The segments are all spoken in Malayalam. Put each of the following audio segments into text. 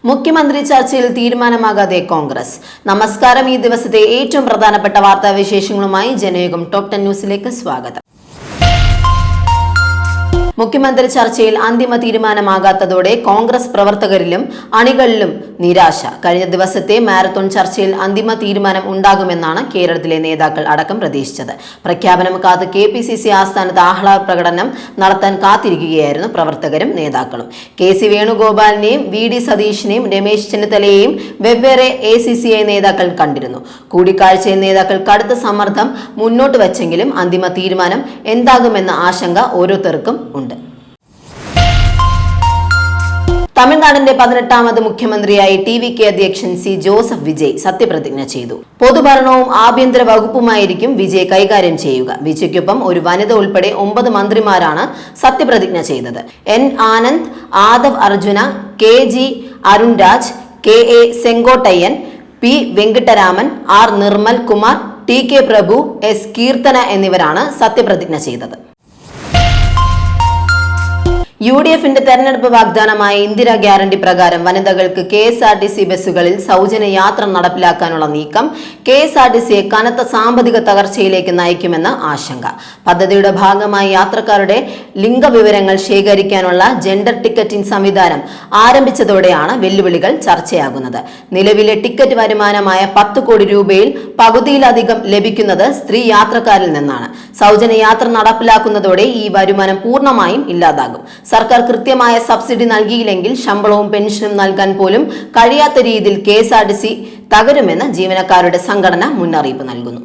മുഖ്യമന്ത്രി ചർച്ചയിൽ തീരുമാനമാകാതെ കോൺഗ്രസ്. നമസ്കാരം. ഈ ദിവസത്തെ ഏറ്റവും പ്രധാനപ്പെട്ട വാർത്താവിശേഷങ്ങളുമായി ജനയുഗം ടോപ് 10 ന്യൂസിലേക്ക് സ്വാഗതം. മുഖ്യമന്ത്രി ചർച്ചയിൽ അന്തിമ തീരുമാനമാകാത്തതോടെ കോൺഗ്രസ് പ്രവർത്തകരിലും അണികളിലും നിരാശ. കഴിഞ്ഞ ദിവസത്തെ മാരത്തോൺ ചർച്ചയിൽ അന്തിമ തീരുമാനം ഉണ്ടാകുമെന്നാണ് കേരളത്തിലെ നേതാക്കൾ അടക്കം പ്രതീക്ഷിച്ചത്. പ്രഖ്യാപനം കാത്ത് KPCC ആസ്ഥാനത്ത് ആഹ്ലാദ പ്രകടനം നടത്താൻ കാത്തിരിക്കുകയായിരുന്നു പ്രവർത്തകരും നേതാക്കളും. KC വേണുഗോപാലിനെയും VD സതീഷിനെയും രമേശ് ചെന്നിത്തലയെയും വെവ്വേറെ ACCI നേതാക്കൾ കണ്ടിരുന്നു. കൂടിക്കാഴ്ചയിൽ നേതാക്കൾ കടുത്ത സമ്മർദ്ദം മുന്നോട്ട് വച്ചെങ്കിലും അന്തിമ തീരുമാനം എന്താകുമെന്ന ആശങ്ക ഓരോരുത്തർക്കും ഉണ്ട്. തമിഴ്നാടിന്റെ 18ാമത് മുഖ്യമന്ത്രിയായി TVK അധ്യക്ഷൻ C. ജോസഫ് വിജയ് സത്യപ്രതിജ്ഞ ചെയ്തു. പൊതുഭരണവും ആഭ്യന്തര വകുപ്പുമായിരിക്കും വിജയ് കൈകാര്യം ചെയ്യുക. വിജയ്ക്കൊപ്പം ഒരു വനിത ഉൾപ്പെടെ 9 മന്ത്രിമാരാണ് സത്യപ്രതിജ്ഞ ചെയ്തത്. N. Anand, Aadav Arjuna, KG Arunraj, KA Sengottaiyan, P. Venkitaraman, R. Nirmal Kumar, TK പ്രഭു, S. കീർത്തന എന്നിവരാണ് സത്യപ്രതിജ്ഞ ചെയ്തത്. UDFന്റെ തെരഞ്ഞെടുപ്പ് വാഗ്ദാനമായ ഇന്ദിരാ ഗ്യാരണ്ടി പ്രകാരം വനിതകൾക്ക് KSRTC ബസ്സുകളിൽ സൗജന്യ യാത്ര നടപ്പിലാക്കാനുള്ള നീക്കം KSRTCയെ കനത്ത സാമ്പത്തിക തകർച്ചയിലേക്ക് നയിക്കുമെന്ന് ആശങ്ക. പദ്ധതിയുടെ ഭാഗമായി യാത്രക്കാരുടെ ലിംഗവിവരങ്ങൾ ശേഖരിക്കാനുള്ള ജെൻഡർ ടിക്കറ്റിംഗ് സംവിധാനം ആരംഭിച്ചതോടെയാണ് വെല്ലുവിളികൾ ചർച്ചയാകുന്നത്. നിലവിലെ ടിക്കറ്റ് വരുമാനമായ 10 കോടി രൂപയിൽ പകുതിയിലധികം ലഭിക്കുന്നത് സ്ത്രീ യാത്രക്കാരിൽ നിന്നാണ്. സൗജന്യ യാത്ര നടപ്പിലാക്കുന്നതോടെ ഈ വരുമാനം പൂർണ്ണമായും ഇല്ലാതാകും. സർക്കാർ കൃത്യമായ സബ്സിഡി നൽകിയില്ലെങ്കിൽ ശമ്പളവും പെൻഷനും നൽകാൻ പോലും കഴിയാത്ത രീതിയിൽ KSRTC തകരുമെന്ന് ജീവനക്കാരുടെ സംഘടന മുന്നറിയിപ്പ് നൽകുന്നു.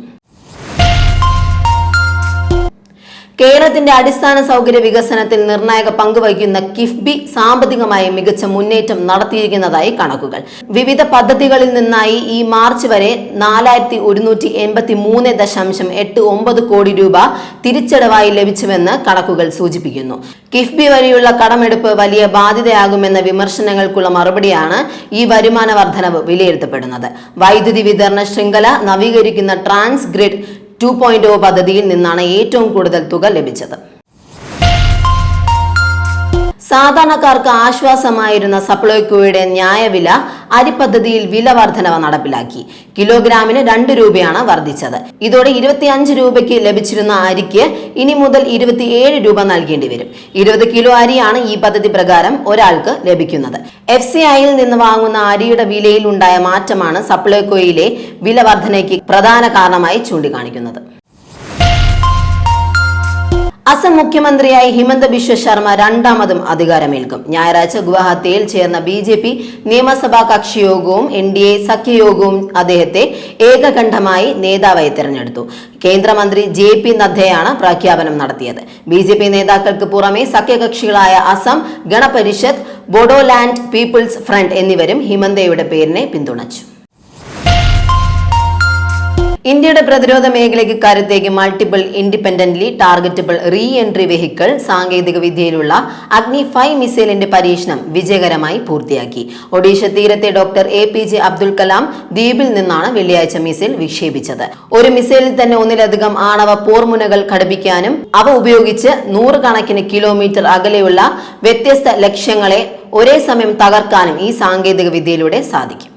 കേരളത്തിന്റെ അടിസ്ഥാന സൗകര്യ വികസനത്തിൽ നിർണായക പങ്കുവഹിക്കുന്ന കിഫ്ബി സാമ്പത്തികമായി മികച്ച മുന്നേറ്റം നടത്തിയിരിക്കുന്നതായി കണക്കുകൾ. വിവിധ പദ്ധതികളിൽ നിന്നായി ഈ മാർച്ച് വരെ 4183.89 കോടി രൂപ തിരിച്ചടവായി ലഭിച്ചുവെന്ന് കണക്കുകൾ സൂചിപ്പിക്കുന്നു. കിഫ്ബി വഴിയുള്ള കടമെടുപ്പ് വലിയ ബാധ്യതയാകുമെന്ന വിമർശനങ്ങൾക്കുള്ള മറുപടിയാണ് ഈ വരുമാന വർധനവ് വിലയിരുത്തപ്പെടുന്നത്. വൈദ്യുതി വിതരണ ശൃംഖല നവീകരിക്കുന്ന ട്രാൻസ് ഗ്രിഡ് 2.0 പദ്ധതിയിൽ നിന്നാണ് ഏറ്റവും കൂടുതൽ തുക ലഭിച്ചത്. സാധാരണക്കാർക്ക് ആശ്വാസമായിരുന്ന സപ്ലൈകോയുടെ ന്യായവില അരി പദ്ധതിയിൽ വില വർധനവ് നടപ്പിലാക്കി. കിലോഗ്രാമിന് 2 രൂപയാണ് വർദ്ധിച്ചത്. ഇതോടെ 25 രൂപയ്ക്ക് ലഭിച്ചിരുന്ന അരിക്ക് ഇനി മുതൽ 27 രൂപ നൽകേണ്ടി വരും. 20 കിലോ അരിയാണ് ഈ പദ്ധതി പ്രകാരം ഒരാൾക്ക് ലഭിക്കുന്നത്. FCIയിൽ നിന്ന് വാങ്ങുന്ന അരിയുടെ വിലയിൽ ഉണ്ടായ മാറ്റമാണ് സപ്ലൈകോയിലെ വില വർധനയ്ക്ക് പ്രധാന കാരണമായി ചൂണ്ടിക്കാണിക്കുന്നത്. അസം മുഖ്യമന്ത്രിയായി ഹിമന്ത ബിശ്വ ശർമ്മ 2ാമതും അധികാരമേൽക്കും. ഞായറാഴ്ച ഗുവാഹത്തിയിൽ ചേർന്ന BJP നിയമസഭാ കക്ഷിയോഗവും NDA സഖ്യയോഗവും അദ്ദേഹത്തെ ഏകകണ്ഠമായി നേതാവായി തെരഞ്ഞെടുത്തു. കേന്ദ്രമന്ത്രി JP നദ്ദയാണ് പ്രഖ്യാപനം നടത്തിയത്. BJP നേതാക്കൾക്ക് പുറമെ സഖ്യകക്ഷികളായ അസം ഗണ പരിഷത്ത്, ബോഡോലാൻഡ് പീപ്പിൾസ് ഫ്രണ്ട് എന്നിവരും ഹിമന്തയുടെ പേരിനെ പിന്തുണച്ചു. ഇന്ത്യയുടെ പ്രതിരോധ മേഖലയ്ക്ക് കരുത്തേക്ക് multiple independently targetable re entry vehicle സാങ്കേതിക വിദ്യയിലുള്ള അഗ്നി 5 മിസൈലിന്റെ പരീക്ഷണം വിജയകരമായി പൂർത്തിയാക്കി. ഒഡീഷ തീരത്തെ ഡോക്ടർ APJ അബ്ദുൽ കലാം ദ്വീപിൽ നിന്നാണ് വെള്ളിയാഴ്ച മിസൈൽ വിക്ഷേപിച്ചത്. ഒരു മിസൈലിൽ തന്നെ ഒന്നിലധികം ആണവ പോർമുനകൾ ഘടിപ്പിക്കാനും അവ ഉപയോഗിച്ച് 100 കണക്കിന് കിലോമീറ്റർ അകലെയുള്ള വ്യത്യസ്ത ലക്ഷ്യങ്ങളെ ഒരേ സമയം തകർക്കാനും ഈ സാങ്കേതിക വിദ്യയിലൂടെ സാധിക്കും.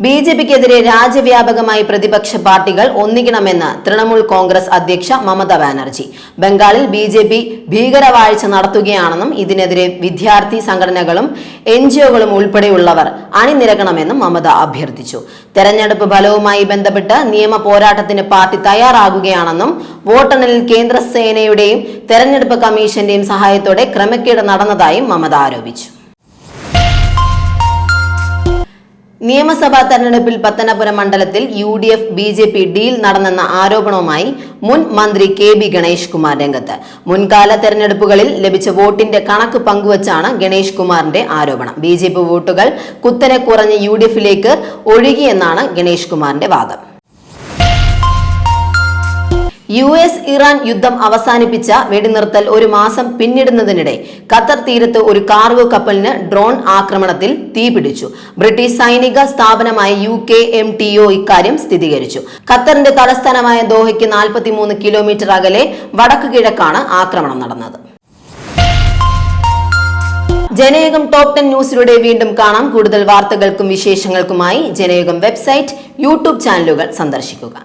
BJPക്കെതിരെ രാജ്യവ്യാപകമായി പ്രതിപക്ഷ പാർട്ടികൾ ഒന്നിക്കണമെന്ന് തൃണമൂൽ കോൺഗ്രസ് അധ്യക്ഷ മമത ബാനർജി. ബംഗാളിൽ BJP ഭീകരവാഴ്ച നടത്തുകയാണെന്നും ഇതിനെതിരെ വിദ്യാർത്ഥി സംഘടനകളും NGOകളും ഉൾപ്പെടെയുള്ളവർ അണിനിരക്കണമെന്നും മമത അഭ്യർത്ഥിച്ചു. തെരഞ്ഞെടുപ്പ് ഫലവുമായി ബന്ധപ്പെട്ട് നിയമ പോരാട്ടത്തിന് പാർട്ടി തയ്യാറാകുകയാണെന്നും വോട്ടെണ്ണലിൽ കേന്ദ്ര സേനയുടെയും തെരഞ്ഞെടുപ്പ് കമ്മീഷന്റെയും സഹായത്തോടെ ക്രമക്കേട് നടന്നതായും മമത ആരോപിച്ചു. നിയമസഭാ തെരഞ്ഞെടുപ്പിൽ പത്തനപുരം മണ്ഡലത്തിൽ UDF BJP ഡീൽ നടന്നെന്ന ആരോപണവുമായി മുൻ മന്ത്രി KB ഗണേഷ് കുമാർ രംഗത്ത്. മുൻകാല തെരഞ്ഞെടുപ്പുകളിൽ ലഭിച്ച വോട്ടിന്റെ കണക്ക് പങ്കുവച്ചാണ് ഗണേഷ് കുമാറിന്റെ ആരോപണം. BJP വോട്ടുകൾ കുത്തനെ കുറഞ്ഞ് UDFിലേക്ക് ഒഴുകിയെന്നാണ് ഗണേഷ് കുമാറിന്റെ വാദം. US ഇറാൻ യുദ്ധം അവസാനിപ്പിച്ച വെടിനിർത്തൽ ഒരു മാസം പിന്നിടുന്നതിനിടെ ഖത്തർ തീരത്ത് ഒരു കാർഗോ കപ്പലിന് ഡ്രോൺ ആക്രമണത്തിൽ തീപിടിച്ചു. ബ്രിട്ടീഷ് സൈനിക സ്ഥാപനമായ UKMTO ഇക്കാര്യം സ്ഥിരീകരിച്ചു. ഖത്തറിന്റെ തലസ്ഥാനമായ ദോഹയ്ക്ക് 43 കിലോമീറ്റർ അകലെ വടക്കു കിഴക്കാണ് ആക്രമണം നടന്നത്. ജനയുഗം ടോപ് 10 ന്യൂസിലൂടെ വീണ്ടും കാണാം. കൂടുതൽ വാർത്തകൾക്കും വിശേഷങ്ങൾക്കുമായി ജനയുഗം വെബ്സൈറ്റ്, യൂട്യൂബ് ചാനലുകൾ സന്ദർശിക്കുക.